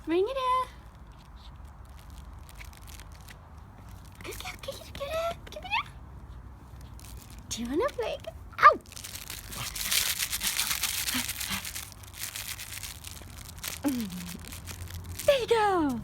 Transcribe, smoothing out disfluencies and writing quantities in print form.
Bring it in. Good girl. Get it. Give it here. Do you want to play? Ow! There you go.